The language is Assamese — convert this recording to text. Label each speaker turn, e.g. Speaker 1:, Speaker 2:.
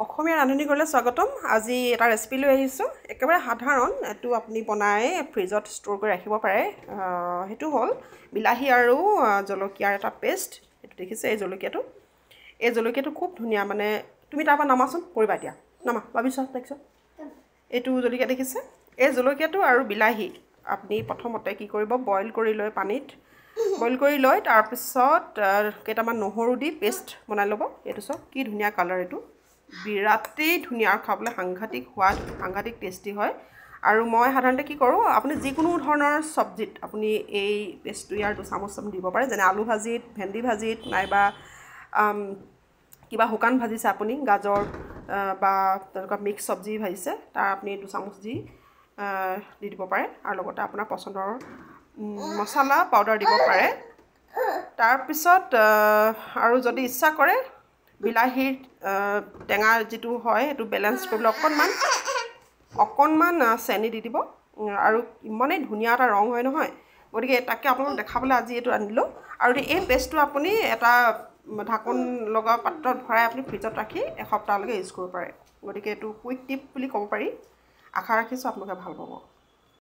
Speaker 1: অসমীয়া ৰান্ধনি ঘৰলৈ স্বাগতম। আজি এটা ৰেচিপি লৈ আহিছোঁ, একেবাৰে সাধাৰণ। এইটো আপুনি বনাই ফ্ৰিজত ষ্ট'ৰ কৰি ৰাখিব পাৰে। সেইটো হ'ল বিলাহী আৰু জলকীয়াৰ এটা পেষ্ট। এইটো দেখিছে, এই জলকীয়াটো খুব ধুনীয়া। মানে তুমি তাৰপৰা নামাচোন, কৰিবা এতিয়া, নামা ভাবিছা তাৰপিছত। এইটো জলকীয়া দেখিছে, এই জলকীয়াটো আৰু বিলাহী আপুনি প্ৰথমতে কি কৰিব, বইল কৰি লৈ পানীত বইল কৰি লৈ তাৰপিছত কেইটামান নহৰু দি পেষ্ট বনাই ল'ব। এইটো চাওক কি ধুনীয়া কালাৰ, এইটো বিৰাটেই ধুনীয়া আৰু খাবলৈ সাংঘাতিক সোৱাদ, সাংঘাতিক টেষ্টি হয়। আৰু মই সাধাৰণতে কি কৰোঁ, আপুনি যিকোনো ধৰণৰ চব্জিত আপুনি এই পেষ্টটো ইয়াৰ 2 চামুচ দিব পাৰে। যেনে আলু ভাজিত, ভেন্দি ভাজিত, নাইবা কিবা শুকান ভাজিছে আপুনি, গাজৰ বা তেনেকুৱা মিক্স চব্জি ভাজিছে, তাৰ আপুনি 2 চামুচ দি দিব পাৰে। আৰু লগতে আপোনাৰ পচন্দৰ মছলা পাউডাৰ দিব পাৰে। তাৰপিছত আৰু যদি ইচ্ছা কৰে বিলাহীৰ টেঙা যিটো হয় সেইটো বেলেঞ্চ কৰিবলৈ অকণমান চেনি দি দিব। আৰু ইমানেই ধুনীয়া এটা ৰং হয় নহয়, গতিকে তাকে আপোনালোকক দেখাবলৈ আজি এইটো আনিলোঁ। আৰু এই পেষ্টটো আপুনি এটা ঢাকন লগা পাত্ৰত ভৰাই আপুনি ফ্ৰিজত ৰাখি এসপ্তাহলৈকে ইউজ কৰিব পাৰে। গতিকে এইটো কুইক টিপ বুলি ক'ব পাৰি। আশা ৰাখিছোঁ আপোনালোকে ভাল পাব।